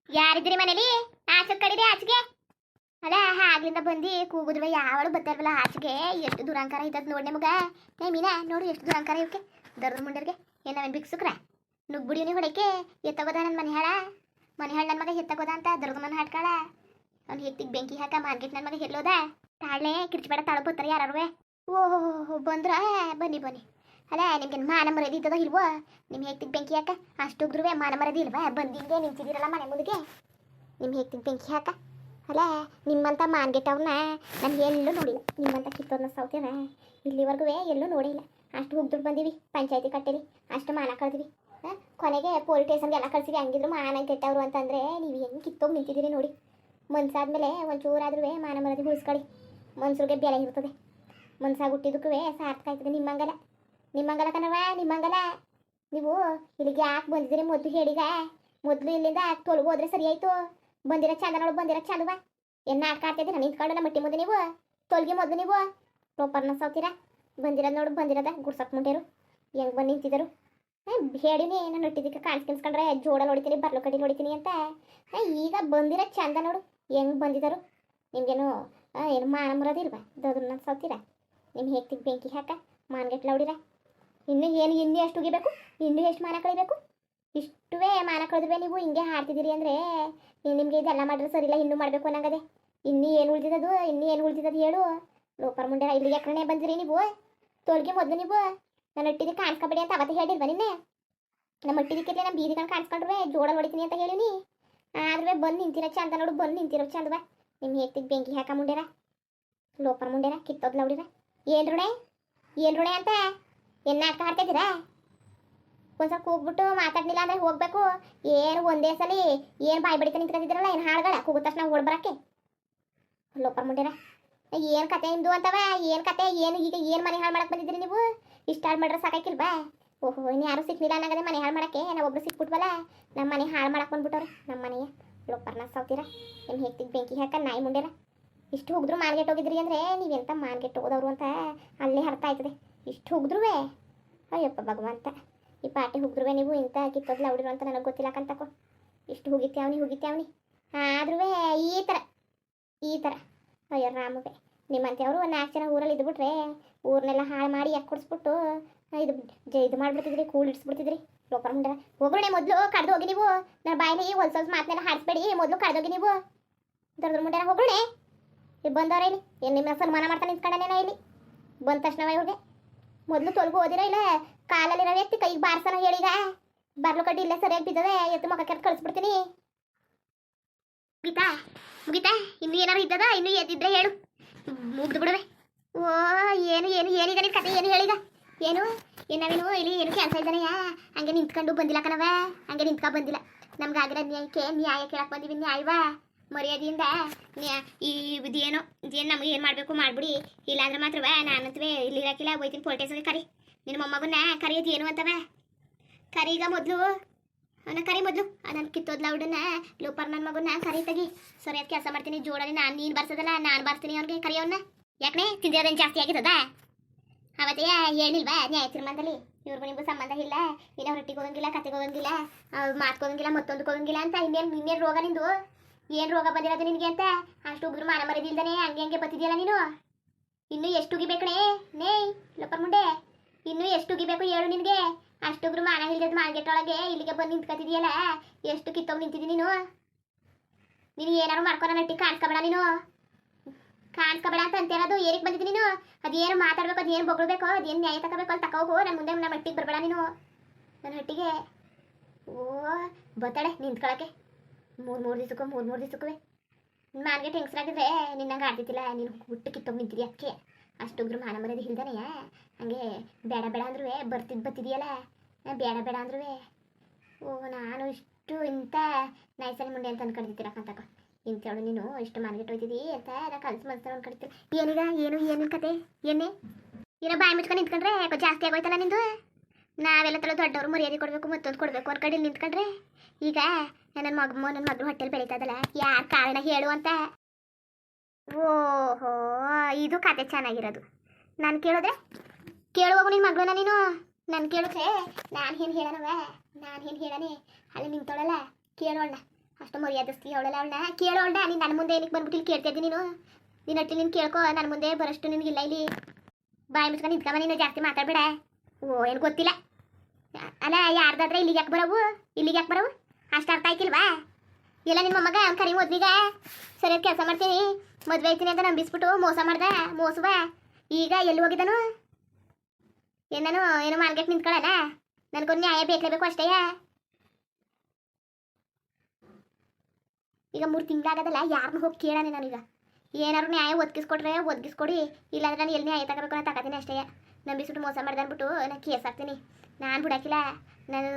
ಯಾರಿದ್ರಿ ಮನೇಲಿ? ಆಚೆ ಕಡಿರಿ ಆಚೆಗೆ. ಅಲ್ಲ ಆಗ್ಲಿಂದ ಬಂದು ಕೂಗುದ್ವೆ ಯಾವಳು ಬರ್ತಾರಲ್ಲ ಆಚೆಗೆ. ಎಷ್ಟು ದುರಂಕಾರ ಇದ್ದದ್ ನೋಡಿ ಮಗ. ಏ ಮೀನಾ ನೋಡು ಎಷ್ಟು ದುರಂಕಾರ ಇವಕ್ಕೆ ದರ್ದ ಮುಂಡರ್ಗೆ. ಏನಾವೇನು ಬಿಕ್ಸುಕ್ರ ನುಗ್ಬಿಡಿಯೋನಿ ಹೊಡಕ್ಕೆ ಎತ್ತಗೋದ ನನ್ನ ಮನೆ ಹಾಳು ನನ್ನ ಮಗ ಎತ್ತಗೋದ ಅಂತ ದರ್ದ ಮನ ಹಾಡ್ಕಾಳ. ಅವ್ನು ಹೆತ್ತಿಗೆ ಬೆಂಕಿ ಹಾಕ ಮಾರ್ಕೆಟ್ ನನ್ನ ಮಗ ಎಲ್ಲೋದ ತಾಳೆ ಕಿರ್ಚಿಬೇಡ ತಾಳು ಬರ್ತಾರೆ ಯಾರೇ. ಓಹೋ ಬಂದ್ರ ಬನ್ನಿ ಬನ್ನಿ. ಅಲ್ಲ ನಿಮ್ಗೆ ಮಾನ ಮರದಿ ಇದ್ದದ ಇಲ್ವೋ? ನಿಮ್ಮ ಹೆತ್ತಿಗೆ ಬೆಂಕಿ ಹಾಕ ಅಷ್ಟು ಉಗ್ರುವೆ ಮಾನ ಮರದಿ ಇಲ್ವಾ? ಬಂದಿಂಗೆ ನಿಂತಿದ್ದೀರಲ್ಲ ಮನೆ ಮುಂದಿಗೆ ನಿಮ್ಮ ಹೆತ್ತಿಗೆ ಬೆಂಕಿ ಹಾಕ. ಅಲ್ಲ ನಿಮ್ಮಂಥ ಮಾನ್ಗೆಟ್ಟವ್ರನ್ನ ನಾನು ಎಲ್ಲೂ ನೋಡಿಲ್ಲ. ನಿಮ್ಮಂಥ ಕಿತ್ತೋದನ್ನ ಸೌತ್ಯನ ಇಲ್ಲಿವರೆಗೂ ಎಲ್ಲೂ ನೋಡಿಲ್ಲ. ಅಷ್ಟು ಹುಗ್ದುಡ್ ಬಂದೀವಿ ಪಂಚಾಯತಿ ಕಟ್ಟೇಲಿ, ಅಷ್ಟು ಮಾನ ಕಳ್ದೀವಿ. ಕೊನೆಗೆ ಪೊಲೀಸ್ ಸ್ಟೇಷನ್ಗೆ ಎಲ್ಲ ಕಳ್ಸಿವಿ. ಹಂಗಿದ್ರು ಮಾನ ಕೆಟ್ಟವ್ರು ಅಂತಂದರೆ ನೀವು ಹೆಂಗೆ ಕಿತ್ತೋಗಿ ನಿಂತಿದ್ದೀರಿ ನೋಡಿ. ಮನ್ಸಾದ್ಮೇಲೆ ಒಂಚೂರಾದ್ರೂ ಮಾನ ಮರದಿ ಉಳಿಸ್ಕೊಳ್ಳಿ. ಮನ್ಸರಿಗೆ ಬೆಲೆ ಇರ್ತದೆ. ಮನ್ಸಾಗಿ ಹುಟ್ಟಿದಕ್ಕೂ ಸಾರ್ಥಕ ಆಯ್ತದೆ. ನಿಮ್ಮಂಗಲ ಕಣವ ನಿಮ್ಮಂಗಲ. ನೀವು ಇಲ್ಲಿಗೆ ಯಾಕೆ ಬಂದಿದ್ದೀರಿ ಮೊದಲು ಹೇಳಿಗ? ಮೊದಲು ಇಲ್ಲಿಂದ ತೊಲಗೋದ್ರೆ ಸರಿ ಆಯಿತು. ಬಂದಿರೋ ಚಂದ ನೋಡು, ಬಂದಿರೋ ಚಂದವ ಏನು ನಾಟಕ ಆಡ್ತಿದ್ದೀರ ನಿಂತ್ಕೊಂಡು ನಮ್ಮ ಮಟ್ಟಿ ಮುಂದೆ ನೀವು ತೊಲಗಿ ಮೊದಲು ನೀವು ಪ್ರೊಪರ್ನ ಸೌತೀರ. ಬಂದಿರೋದು ನೋಡು, ಬಂದಿರೋದ ಗುಡ್ಸಕ್ ಮುಂಟೇರು ಹೆಂಗೆ ಬಂದು ನಿಂತಿದ್ದರು. ಹೇಳಿನಿ ನಾನು ಹೊಟ್ಟಿದ್ದಕ್ಕೆ ಕಾಣಿಸ್ಕೊಂಡ್ರೆ ಜೋಡಲ್ಲಿ ಹೊಡಿತೀನಿ ಬರ್ಲು ಕಡ್ಡಿ ಹೊಡಿತೀನಿ ಅಂತ. ಈಗ ಬಂದಿರೋ ಚಂದ ನೋಡು ಹೆಂಗೆ ಬಂದಿದ್ದರು. ನಿಮಗೇನು ಏನು ಮಾನ ಮರೋದಿಲ್ವಾ? ದೊಡ್ಡ ಸೌತೀರ. ನಿಮ್ಮ ಹೆತ್ತಿಗೆ ಬೆಂಕಿ ಹಾಕ ಮಾನ್ಗೆಟ್ಲ ಹೊಡಿರ. ಇನ್ನೂ ಎಷ್ಟು ಉಗಿಬೇಕು? ಇನ್ನೂ ಎಷ್ಟು ಮಾನ ಕಳಿಬೇಕು? ಇಷ್ಟುವೇ ಮಾನ ಕಳೆದ್ವೆ ನೀವು ಹಿಂಗೆ ಹಾಡ್ತಿದ್ದೀರಿ ಅಂದರೆ ನಿಮಗೆ ಇದೆಲ್ಲ ಮಾಡಿದ್ರೆ ಸರಿಯಿಲ್ಲ. ಇನ್ನೂ ಮಾಡಬೇಕು ಅನ್ನಂಗದೆ. ಇನ್ನೂ ಏನು ಉಳಿದಿದ್ದದು ಹೇಳು. ಲೋಪರ್ ಮುಂಡೆ ಇಲ್ಲಿ ಯಾಕಡೆ ಬಂದಿರಿ ನೀವು? ತೋಲ್ಗೆ ಮೊದಲು ನೀವು ನಾನು ಹೊಟ್ಟಿದ್ದು ಕಾಣಿಸ್ಕೊಬೇಡಿ ಅಂತ ಅವತ್ತು ಹೇಳಿಲ್ವ ನಿನ್ನೆ? ನಮ್ಮ ಹೊಟ್ಟಿದ್ದಕ್ಕಿರಲಿ ನಮ್ಮ ಬೀದಿಗಳು ಕಾಣಿಸ್ಕೊಂಡ್ರೆ ಜೋಡಲ್ಲಿ ಹೊಡಿತೀನಿ ಅಂತ ಹೇಳಿನಿ. ಆದ್ರೆ ಬಂದು ನಿಂತಿರೋ ಚಂದ ನೋಡು, ಬಂದು ನಿಂತಿರೋ ಚಂದವ. ನಿಮ್ಮ ಹೆತ್ತಿಗೆ ಬೆಂಕಿ ಹಾಕ ಮುಂಡೆರ ಲೋಪರ್ ಮುಂಡೆರ ಕಿತ್ತೋದ್ಲ ಹೊಡಿರ. ಏನು ಋಣೆ ಅಂತ ಏನು ನಾಟಕ ಹಾಡ್ತಿದ್ದೀರಾ? ಒಂದ್ಸಲ ಕೂಗ್ಬಿಟ್ಟು ಮಾತಾಡ್ಲಿಲ್ಲ ಅಂದರೆ ಹೋಗ್ಬೇಕು. ಏನು ಒಂದೇ ಸಲ ಏನು ಬಾಯಿ ಬಡಿತ ನಿಂತ್ಕೊಂಡಿದ್ದೀರಲ್ಲ ಏನು ಹಾಡುಗಳ ಕೂಗಿದ ತಕ್ಷಣ ಓಡ್ಬರಕ್ಕೆ. ಲೋಪರ್ ಮುಂಡೆರ ಏನು ಕತೆ ನಿಮ್ಮದು ಅಂತವ? ಏನು ಕತೆ? ಏನು ಈಗ ಏನು ಮನೆ ಹಾಳು ಮಾಡಕ್ಕೆ ಬಂದಿದ್ದೀರಿ ನೀವು? ಇಷ್ಟು ಹಾಳು ಮಾಡ್ರೆ ಸಾಕಾಕಿಲ್ವಾ? ಓಹೋ ಇನ್ನು ಯಾರೂ ಸಿಕ್ಲಿಲ್ಲ ಅನ್ನಗದೆ ಮನೆ ಹಾಳು ಮಾಡೋಕ್ಕೆ. ನಾವು ಒಬ್ಬರು ಸಿಕ್ಬಿಟ್ವಲ್ಲ ನಮ್ಮ ಮನೆ ಹಾಳು ಮಾಡಕ್ಕೆ ಬಂದ್ಬಿಟ್ಟವ್ರೆ. ನಮ್ಮ ಮನೆಯ ಲೋಪರ್ನ ಸೌತೀರ. ನಿಮ್ಮ ಹೆತ್ತಿಗೆ ಬೆಂಕಿ ಹಾಕ ನಾಯಿ ಮುಂಡೆರ. ಇಷ್ಟು ಹೋಗಿದ್ರು ಮಾನ್ಗೆಟ್ ಹೋಗಿದ್ರಿ ಅಂದರೆ ನೀವೆಂತ ಮಾನ್ಗೆಟ್ ಹೋದವರು ಅಂತ ಅಲ್ಲೇ ಅರ್ಥ ಆಯ್ತದೆ. ಇಷ್ಟು ಹೋಗಿದ್ರು ಅಯ್ಯಪ್ಪ ಭಗವಂತ. ಈ ಪಾರ್ಟಿ ಹೋಗಿದ್ರು ನೀವು ಇಂಥ ಕಿತ್ತೋದ್ಲ ಹೊಡಿರು ಅಂತ ನನಗೆ ಗೊತ್ತಿಲ್ಲ ಕಂತಕೋ. ಇಷ್ಟು ಹೋಗಿತ್ಯಾವನಿ ಆದ್ರೂ ಈ ಥರ ಅಯ್ಯೋ ರಾಮಗೆ. ನಿಮ್ಮಂತೆಯವರು 4 ಜನ ಊರಲ್ಲಿ ಇದ್ಬಿಟ್ರೆ ಊರನ್ನೆಲ್ಲ ಹಾಳು ಮಾಡಿ ಯಾಕೆ ಕೊಡಿಸ್ಬಿಟ್ಟು ಇದು ಮಾಡಿಬಿಡ್ತಿದ್ರಿ, ಕೂಲ್ ಇಡ್ಸ್ಬಿಡ್ತಿದ್ರಿ. ಲೋಪರ್ ಮುಂಡೆ ಹೋಗೋಣ. ಮೊದಲು ಕಡ್ದು ಹೋಗಿ ನೀವು. ನನ್ನ ಬಾಯಿಲಿ ಹೊಲ್ಸೊಲ್ಸ್ ಮಾತನ್ನೆಲ್ಲ ಹಾಡಿಸ್ಬೇಡಿ. ಮೊದಲು ಕಡ್ದೋಗಿ ನೀವು ದೊಡ್ಡ ಮುಂಡೆ ಹೋಗೋಣ. ಇಲ್ಲಿ ಬಂದವ್ರೆ ಇಲ್ಲಿ ಏನು ನಿಮ್ಮ ಸನ್ಮಾನ ಮಾಡ್ತಾ ನಿಂತ್ಕೊಂಡೇನ ಇಲ್ಲಿ ಬಂದ ತಕ್ಷಣ ಇವ್ರಿಗೆ ಮೊದಲು ತೊಲಗು ಓದಿರೋ ಇಲ್ಲ ಕಾಲಲ್ಲಿರೋ ವ್ಯಕ್ತಿ ಕೈಗೆ ಬಾರ್ಸನ ಹೇಳಿಗ ಬರ್ಲು ಕಡ್ಡಿ ಇಲ್ಲೇ ಸರಿಯಾಗಿ ಬಿದ್ದದೆ ಎತ್ತು ಮಕ್ಕ ಕೆಟ್ಟು ಕಳಿಸ್ಬಿಡ್ತೀನಿ. ಮುಗಿತಾ ಇನ್ನು ಏನಾರು ಇದ್ದದ? ಇನ್ನು ಎದ್ದಿದ್ರೆ ಹೇಳು, ಮುಗ್ದು ಬಿಡುವೆ. ಓ ಏನೀಗ ನಿನ್ನ ಕತೆ ಏನು ಹೇಳಿಗ? ಏನು ನಾವೇನು ಇಲ್ಲಿ ಏನು ಕೆಲಸ ಇದ್ದಾನೆಯಾ? ಹಂಗೆ ನಿಂತ್ಕೊಂಡು ಬಂದಿಲ್ಲ ಕಣವ, ಹಂಗೆ ನಿಂತ್ಕೊ ಬಂದಿಲ್ಲ. ನಮ್ಗೆ ಆಗಿರೋ ನ್ಯಾಯ ಕೇಳಕ್ಕೆ ಬಂದೀವಿ. ನ್ಯಾಯವಾ ಮರ್ಯಾದೆಯಿಂದ ಇದೇನು ನಮಗೆ ಏನು ಮಾಡಬೇಕು ಮಾಡಿಬಿಡಿ. ಇಲ್ಲಾಂದ್ರೆ ಮಾತ್ರವ ನಾನಂತವೇ ಇಲ್ಲಿ ಇರಾಕಿಲ್ಲ, ಹೋಯ್ತೀನಿ ಪೊಲ್ಟೇಸ್ಗೆ. ಕರಿ ನಿನ್ನ ಮೊಮ್ಮಗನ್ನ ಕರಿಯೋದು ಏನು ಅಂತವ ಕರಿ. ಈಗ ಮೊದಲು ಅವನ ಕರಿ. ಮೊದಲು ನನ್ನ ಕಿತ್ತೋದ್ಲ ಅವಡನ್ನ ಲೋಪರ್ ನನ್ನ ಮಗನ್ನ ಕರಿ ತೆಗಿ. ಸರಿಯಾದ ಕೆಲಸ ಮಾಡ್ತೀನಿ ಜೋಡಲ್ಲಿ. ನೀನು ಬರ್ಸೋದಲ್ಲ ನಾನು ಬರ್ತೀನಿ ಅವ್ನಿಗೆ ಕರಿಯವನ್ನ. ಯಾಕೆ ತಿಂದಿರೋದೇನು ಜಾಸ್ತಿ ಆಗಿದ್ದದ? ಅವತ್ತೇ ಹೇಳಿಲ್ವಾ ನ್ಯಾಯ ತೀರ್ಮಾನದಲ್ಲಿ ಇವ್ರಿಗೂ ನಿಮಗೂ ಸಂಬಂಧ ಇಲ್ಲ, ಇನ್ನು ರೊಟ್ಟಿಗೆ ಹೋಗಂಗಿಲ್ಲ, ಕತೆಗೆ ಹೋಗಂಗಿಲ್ಲ, ಮಾತ್ಕೋಗಂಗಿಲ್ಲ, ಮತ್ತೊಂದಕ್ಕೆ ಹೋಗಂಗಿಲ್ಲ ಅಂತ. ಇನ್ನೇನು ರೋಗ ನಿಂದು? ಏನು ರೋಗ ಬಂದಿರೋದು ನಿನಗೆ ಅಂತ? ಅಷ್ಟು ಉಗ್ರು ಮಾನ ಮರದಿಲ್ದಾನೆ ಹಂಗೆ ಬತ್ತಿದೆಯಲ್ಲ ನೀನು. ಇನ್ನೂ ಎಷ್ಟು ಉಗಿಬೇಕಣೇ ಲೋಪರ್ ಮುಂಡೆ? ಇನ್ನೂ ಎಷ್ಟು ಉಗಿಬೇಕು ಹೇಳು ನಿನಗೆ? ಅಷ್ಟುಗ್ರು ಮಾನ ಹಿಲ್ದದ ಮಾರ್ಗೆಟೊಳಗೆ ಇಲ್ಲಿಗೆ ಬಂದು ನಿಂತ್ಕೊತಿದೀಯಲ್ಲ. ಎಷ್ಟು ಕಿತ್ತೋಗಿ ನಿಂತಿದ್ದೀನಿ ನೀನು ಏನಾರು ಮಾಡ್ಕೊ. ನನ್ನ ಹಟ್ಟಿಗೆ ಕಾಣಿಸ್ಕೊಬೇಡ ನೀನು, ಕಾಣಿಸ್ಕೊಬೇಡ ಅಂತ ಅಂತಿರೋದು. ಏನಕ್ಕೆ ಬಂದಿದ್ದೀನಿ ನೀನು? ಅದೇನು ಮಾತಾಡ್ಬೇಕು, ಅದೇನು ಬೊಗಳ್ಬೇಕು, ಅದೇನು ನ್ಯಾಯ ತಗೋಬೇಕು ಅಂತ ತಗೋಗು. ನನ್ನ ಮುಂದೆ ನಮ್ಮ ಹಟ್ಟಿಗೆ ಬರಬೇಡ ನೀನು ನನ್ನ ಹಟ್ಟಿಗೆ. ಓ ಬತ್ತಾಳೆ ನಿಂತ್ಕೊಳಕ್ಕೆ ಮೂರು ದಿವಸಕ್ಕೂ ಮಾರ್ಗೆಟ್ ಹೆಂಗಸ್ರಾಗಿದ್ರೆ ನಿನ್ನಂಗೆ ಆಡ್ತಿದ್ದಿಲ್ಲ. ನೀನು ಹುಟ್ಟು ಕಿತ್ತೋಗಿ ನಿಂತಿದ್ದೀಯ ಅದಕ್ಕೆ. ಅಷ್ಟುಗ್ರು ಮಾನ ಮರ್ಯಾದೆ ಇಲ್ದಾನೆಯ ಹಂಗೆ ಬೇಡ ಅಂದ್ರೂ ಬತ್ತಿದೆಯಲ್ಲ. ಬೇಡ ಅಂದ್ರೂ ಓ ನಾನು ಇಷ್ಟು ಇಂಥ ನೈಸಲ್ಲಿ ಮುಂಡೆ ಅಂತ ಅಂದ್ಕೊಂಡಿದ್ದೀರಕ್ಕಂತಕ. ಇಂಥೇಳು ನೀನು ಇಷ್ಟು ಮಾರ್ಗೆಟ್ ಹೋಯ್ತಿದ್ದೀ ಅಂತ ನಾ ಕಲ್ಸಿ ಮನ್ಸ್ತಾರ ಅಂದ್ಕೊಳ್ತೀನಿ. ಏನೀಗ ಏನು ಕತೆ? ಏನೋ ಬಾಯಿ ಮುಚ್ಕೊಂಡು ನಿಂತ್ಕೊಂಡ್ರೆ ಯಾಕೋ ಜಾಸ್ತಿ ಆಗೋಯ್ತಲ್ಲ ನಿಂದು. ನಾವೆಲ್ಲ ತಲೆ ದೊಡ್ಡವರು ಮರ್ಯಾದೆ ಕೊಡಬೇಕು, ಮತ್ತೊಂದು ಕೊಡಬೇಕು ಒಂದು ಕಡೆ ನಿಂತ್ಕೊಂಡ್ರೆ. ಈಗ ನನ್ನ ಮಗಳು ಹೊಟ್ಟೆಲಿ ಬೆಳೀತಾ ಇದ್ದಲ್ಲ, ಯಾರು ಕಾರಣ ಹೇಳು ಅಂತ. ಓಹೋ ಇದು ಕತೆ ಚೆನ್ನಾಗಿರೋದು. ನಾನು ಕೇಳುವಾಗ ನಿನ್ನ ಮಗಳನ್ನ ನೀನು ನಾನು ಕೇಳಿದ್ರೆ ನಾನು ಏನು ಹೇಳೋಣ ಅಲ್ಲಿ ನಿಂತೋಳಲ್ಲ ಕೇಳೋಣ. ಅಷ್ಟು ಮರ್ಯಾದಸ್ತಿ ಅವಳೆಲ್ಲ ಅವಳನ್ನ ಕೇಳೋಳ್ಡ ನೀನು ನನ್ನ ಮುಂದೆ ಏನಕ್ಕೆ ಬಂದ್ಬಿಟ್ಟು ಇಲ್ಲಿ ಕೇಳ್ತಾ ಇದ್ದೀನಿ ನೀನು ಅಟ್ಟಿ ನೀನು ಕೇಳ್ಕೊ ನನ್ನ ಮುಂದೆ ಬರೋಷ್ಟು ನಿನಗಿಲ್ಲ ಇಲ್ಲಿ ಬಾಯಿ ಮುಚ್ಕೊಂಡು ನಿಂತ್ಕೊಂಬ ನೀನು ಜಾಸ್ತಿ ಮಾತಾಡಬೇಡ ಓ ಏನು ಗೊತ್ತಿಲ್ಲ ಅಲ್ಲ ಯಾರ್ದಾದ್ರೆ ಇಲ್ಲಿಗೆ ಯಾಕೆ ಬರವು ಅಷ್ಟು ಅರ್ಥ ಆಯ್ತಿಲ್ವಾ ಎಲ್ಲ ನಿಮ್ಮ ಮಗ ಅವ್ನು ಕರಿ ಮದ್ವಿಗ ಸರಿಯಾದ ಕೆಲಸ ಮಾಡ್ತೀನಿ ಮದುವೆ ಐತೀನಿ ಅಂತ ನಂಬಿಸ್ಬಿಟ್ಟು ಮೋಸ ಮಾಡ್ದ ಮೋಸವ ಈಗ ಎಲ್ಲಿ ಹೋಗಿದ್ದಾನು ನಾನು ಏನೋ ಮಾರ್ಕೆಟ್ ನಿಂತ್ಕೊಳ್ಳಲ್ಲ ನನಗೊಂದು ನ್ಯಾಯ ಬೇಕಲೇಬೇಕು ಅಷ್ಟೇ ಈಗ 3 ತಿಂಗಳಾಗದಲ್ಲ ಯಾರನ್ನ ಹೋಗಿ ಕೇಳಾನೆ ನಾನೀಗ ಏನಾದ್ರು ನ್ಯಾಯ ಒದಗಿಸ್ಕೊಟ್ರೆ ಒದಗಿಸ್ಕೊಡಿ ಇಲ್ಲಾಂದ್ರೆ ನಾನು ಎಲ್ಲಿ ನ್ಯಾಯ ತಗೋಬೇಕು ನಾನು ತಗೋತೀನಿ ಅಷ್ಟೇ ನಂಬಿಸ್ಬಿಟ್ಟು ಮೋಸ ಮಾಡ್ದೆ ಅಂದ್ಬಿಟ್ಟು ನಾನು ಕೇಸ್ ಹಾಕ್ತೀನಿ ನಾನು ಬಿಡಾಕಿಲ್ಲ ನಾನು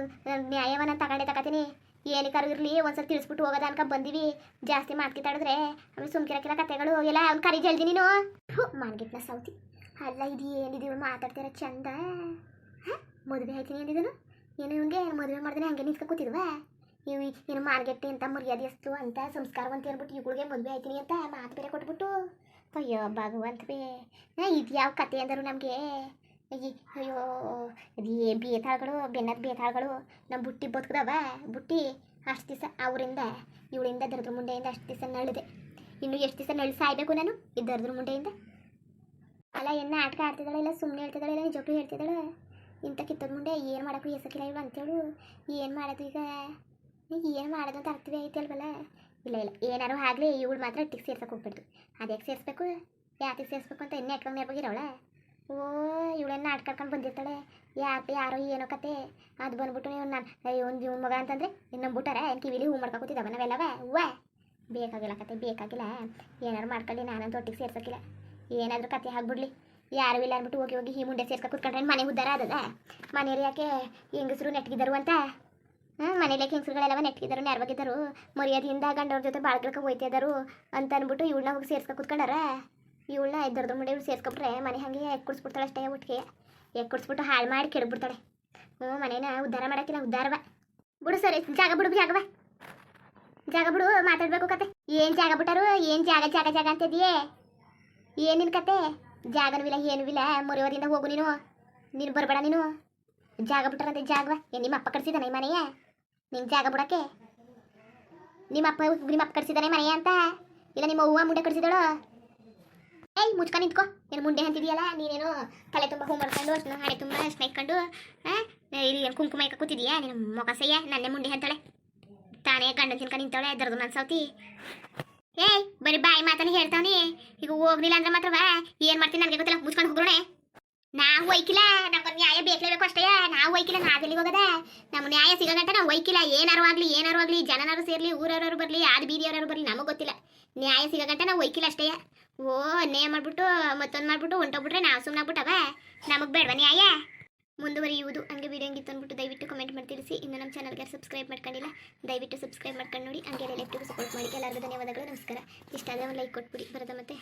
ನ್ಯಾಯವ ನಾನು ತಗೋತೀನಿ ಏನಕ್ಕಾರು ಇರಲಿ ಒಂದ್ಸಲ ತಿಳಿಸ್ಬಿಟ್ಟು ಹೋಗೋದ ಅನ್ಕ ಬಂದೀವಿ ಜಾಸ್ತಿ ಮಾತ್ಕಿತಾಡಿದ್ರೆ ಆಮೇಲೆ ಸುಮ್ಕಿರಕ್ಕಿಲ್ಲ ಕತೆಗಳು ಎಲ್ಲ ಅವ್ನು ಕರಿ ಜಲ್ದಿ ನೀನು ಮಾರ್ಗೆಟ್ನ ಸೌತಿ ಅಲ್ಲ ಇದು ಏನಿದೀವಿ ಮಾತಾಡ್ತೀರ ಚಂದ ಹಾಂ ಮದುವೆ ಆಯ್ತೀನಿ ಅಂದಿದ್ದನು ಏನು ಇವನಿಗೆ ಮದುವೆ ಮಾಡ್ದೆ ಹಂಗೆ ನಿಂತ್ಕೊ ಕೂತಿದ್ವಾ ಇವು ಏನು ಮಾರ್ಗೆಟ್ಟೆ ಅಂತ ಮರ್ಯಾದೆಸ್ತು ಅಂತ ಸಂಸ್ಕಾರವಂತ ಹೇಳ್ಬಿಟ್ಟು ಇವುಗಳಿಗೆ ಮದುವೆ ಆಯ್ತೀನಿ ಅಂತ ಮಾತು ಬೇರೆ ಕೊಟ್ಬಿಟ್ಟು ಅಯ್ಯೋ ಭಗವಂತವೇ ಇದು ಯಾವ ಕತೆ ಅಂದರು ನಮಗೆ ಅಯ್ಯೋ ಅದು ಬೇತಾಳುಗಳು ಬೆನ್ನದ ಬೇತಾಳುಗಳು ನಮ್ಮ ಬುಟ್ಟಿ ಬದುಕದವ ಬುಟ್ಟಿ ಅಷ್ಟು ದಿವಸ ಅವರಿಂದ ಇವಳಿಂದ ದರ್ದ್ರ ಮುಂಡೆಯಿಂದ ಅಷ್ಟು ದಿವಸ ನಳಿದೆ ಇನ್ನು ಎಷ್ಟು ದಿವಸ ನಳಿ ಸಾಯ್ಬೇಕು ನಾನು ಈ ದರ್ದ್ರ ಮುಂಡೆಯಿಂದ ಅಲ್ಲ ಎನ್ನ ಆಟಕ ಆಡ್ತಿದ್ದಾಳೆ ಇಲ್ಲ ಸುಮ್ಮನೆ ಹೇಳ್ತಿದ್ದಾಳೆ ಇಲ್ಲ ನಿಜಕ್ಕೂ ಹೇಳ್ತಿದ್ದಾಳೆ ಇಂಥ ಕಿತ್ತದ ಮುಂಡೆ ಏನು ಮಾಡೋಕ್ಕೂ ಎಸಕಿಲ್ಲ ಇವಳು ಅಂತೇಳು ಏನು ಮಾಡೋದು ಈಗ ಏನು ಮಾಡೋದು ಅಂತ ಅರ್ಥವೇ ಐತೆ ಅಲ್ವಲ್ಲ ಇಲ್ಲ ಏನಾರು ಆಗಲಿ ಇವಳು ಮಾತ್ರ ಟಿಕ್ ಸೇರ್ಸಕ್ಕೆ ಹೋಗ್ಬಿಡ್ತು ಅದಕ್ಕೆ ಸೇರಿಸ್ಬೇಕು ಯಾತಿಗೆ ಸೇರಿಸ್ಬೇಕು ಅಂತ ಇನ್ನೇ ಎಟ್ಕೊಂಡು ನೇರ್ಬೋಗಿರವಳ ಓ ಇವಳನ್ನ ಆಡ್ಕಡ್ಕೊಂಡು ಬಂದಿರ್ತಾಳೆ ಯಾರೋ ಏನೋ ಕತೆ ಅದು ಬಂದ್ಬಿಟ್ಟು ನೀವು ನಾನು ಇವ್ನ ಮಗ ಅಂತಂದರೆ ಇನ್ನು ನಂಬಿಟ್ಟಾರೆ ಕಿವಿಲಿ ಹೂ ಮಾಡ್ಕೊತಿದ್ದಾವ ನಾವೆಲ್ಲವ ಹೂವ ಬೇಕಾಗಿಲ್ಲ ಕತೆ ಬೇಕಾಗಿಲ್ಲ ಏನಾರು ಮಾಡ್ಕೊಳ್ಳಿ ನಾನಂತೂ ಒಟ್ಟಿಗೆ ಸೇರ್ಸೋಕ್ಕಿಲ್ಲ ಏನಾದರೂ ಕತೆ ಆಗ್ಬಿಡ್ಲಿ ಯಾರು ಇಲ್ಲ ಅಂದ್ಬಿಟ್ಟು ಹೋಗಿ ಈ ಮುಂಡೆ ಸೇರ್ಸ್ಕೊ ಕೂತ್ಕೊಂಡ್ರೆ ಮನೆ ಉದ್ದಾರ ಅದದ ಮನೆಯವ್ರು ಯಾಕೆ ಹೆಂಗಸರು ನೆಟ್ಗಿದ್ದರು ಅಂತ ಮನೇಲಿ ಹೆಂಗಸರುಗಳೆಲ್ಲವ ನೆಟ್ಗಿದ್ದರು ನ್ಯಾರವಾಗಿದ್ದರು ಮರ್ಯಾದೆಯಿಂದ ಗಂಡವ್ರ ಜೊತೆ ಬಾಳ್ಕೊಳಕ್ಕೆ ಹೋಯ್ತಿದ್ದರು ಅಂತ ಅಂದ್ಬಿಟ್ಟು ಇವಳನ್ನ ಹೋಗಿ ಸೇರ್ಸ್ಕೊ ಕೂತ್ಕೊಂಡಾರ ಇವಳನ್ನ ಇದ್ದರ್ದು ಮುಂಡೆ ಇವಳು ಸೇರ್ಸ್ಕೊಬಿಟ್ರೆ ಮನೆ ಹಾಗೆ ಕುಡಿಸ್ಬಿಡ್ತಾಳೆ ಅಷ್ಟೇ ಒಟ್ಟಿಗೆ ಕುಡಿಸ್ಬಿಟ್ಟು ಹಾಳು ಮಾಡಿ ಕೆಡಬಿಡ್ತಾಳೆ ಮನೇನ ಉದ್ಧಾರ ಮಾಡೋಕ್ಕಿಲ್ಲ ಉದ್ಧಾರವ ಬಿಡು ಸರಿ ಜಾಗ ಬಿಡು ಮಾತಾಡ್ಬೇಕು ಕತೆ ಏನು ಜಾಗ ಬಿಟ್ಟಾರು ಏನು ಜಾಗ ಅಂತಿದೆಯೇ ಏನಿನ ಕತೆ ಜಾಗನೂ ಇಲ್ಲ ಏನೂ ಇಲ್ಲ ಮೊರೆವರಿಂದ ಹೋಗು ನೀನು ಬರಬೇಡ ನೀನು ಜಾಗ ಬಿಟ್ಟಾರಂತೆ ಜಾಗವ ನಿಮ್ಮ ಅಪ್ಪ ಕಟ್ಸಿದಾನೆ ಈ ಮನೆಯ ನಿಂಗೆ ಜಾಗ ಬಿಡೋಕ್ಕೆ ನಿಮ್ಮ ಅಪ್ಪ ಕಟ್ಸಿದಾನೆ ಮನೆಯ ಅಂತ ಇಲ್ಲ ನಿಮ್ಮ ಅವ್ವ ಮುಂಡೆ ಕಟ್ಸಿದಳು ಏಯ್ ಮುಚ್ಕ ನಿಂತ್ಕೊ ಏನು ಮುಂಡೆ ಅಂತಿದೆಯಲ್ಲ ನೀನೇನು ತಲೆ ತುಂಬ ಹೂ ಮಾಡ್ಕೊಂಡು ಅಷ್ಟು ಹಣೆ ತುಂಬ ಅಷ್ಟು ಇಟ್ಕೊಂಡು ಇಲ್ಲಿ ಏನು ಕುಂಕುಮ ಇಕ್ಕ ಕೂತಿದೀಯಾ ನಿನ್ನ ಮೊಕಸಯ್ಯ ನನ್ನೇ ಮುಂಡೆ ಅಂತಾಳೆ ತಾನೇ ಗಂಡನ ತಿನ್ಕೊಂಡು ನಿಂತಾಳೆ ದರ್ದು ನನ್ನ ಸೌತಿ ಏಯ್ ಬರೀ ಬಾಯಿ ಮಾತನ್ನ ಹೇಳ್ತಾವನಿ ಈಗ ಹೋಗ್ಲಿಲ್ಲ ಅಂದ್ರೆ ಮಾತ್ರವ ಏನು ಮಾಡ್ತೀನಿ ನನಗೆ ಗೊತ್ತಿಲ್ಲ ಮುಚ್ಕೊಂಡು ಹೋಗ್ರೋಣೆ ನಾವು ಒಯ್ಕಿಲ್ಲ ನಮ್ಗೆ ನ್ಯಾಯ ಬೇಕಲೇಬೇಕು ಅಷ್ಟೇ ನಾವು ಒಯ್ಕಿಲ್ಲ ನಾವೆಲ್ಲಿಗೆ ಹೋಗದ ನಮ್ಮ ನ್ಯಾಯ ಸಿಗೋಗಂಟ ನಾವು ಒಯ್ಕಿಲ್ಲ ಏನಾರು ಆಗಲಿ ಜನನಾರು ಸೇರಲಿ ಊರವರು ಬರಲಿ ಆದ ಬೀದಿಯವರು ಬರಲಿ ನಮಗೆ ಗೊತ್ತಿಲ್ಲ ನ್ಯಾಯ ಸಿಗೋಗಂಟ ನಾವು ಒಯ್ಕಿಲ್ಲ ಅಷ್ಟೇ ಓ ಅನ್ಯಾಯ ಮಾಡ್ಬಿಟ್ಟು ಮತ್ತೊಂದು ಮಾಡ್ಬಿಟ್ಟು ಹೊಂಟೋಗ್ಬಿಟ್ರೆ ನಾವು ಸುಮ್ಮನೆ ಆಗ್ಬಿಟ್ಟವ ನಮಗೆ ಬೇಡವಾ ನ್ಯಾಯ ಮುಂದುವರಿಯುವುದು ಹಂಗೆ ವಿಡಿಯೋ ಹಂಗಿತ್ತು ಅಂದ್ಬಿಟ್ಟು ದಯವಿಟ್ಟು ಕಮೆಂಟ್ ಮಾಡಿ ತಿಳಿಸಿ ಇನ್ನು ನಮ್ಮ ಚಾನಲ್ಗೆ ಸಬ್ಸ್ಕ್ರೈಬ್ ಮಾಡ್ಕೊಂಡಿಲ್ಲ ದಯವಿಟ್ಟು ಸಬ್ಸ್ಕ್ರೈಬ್ ಮಾಡ್ಕೊಂಡು ನೋಡಿ ಹಂಗೆ ಎಲ್ಲರಿಗೂ ಸಪೋರ್ಟ್ ಮಾಡಿ ಎಲ್ಲರಿಗೂ ಧನ್ಯವಾದಗಳು ನಮಸ್ಕಾರ ಇಷ್ಟ ಆದರೆ ಒಂದು ಲೈಕ್ ಕೊಟ್ಬಿಡಿ ಬರೋದ ಮತ್ತೆ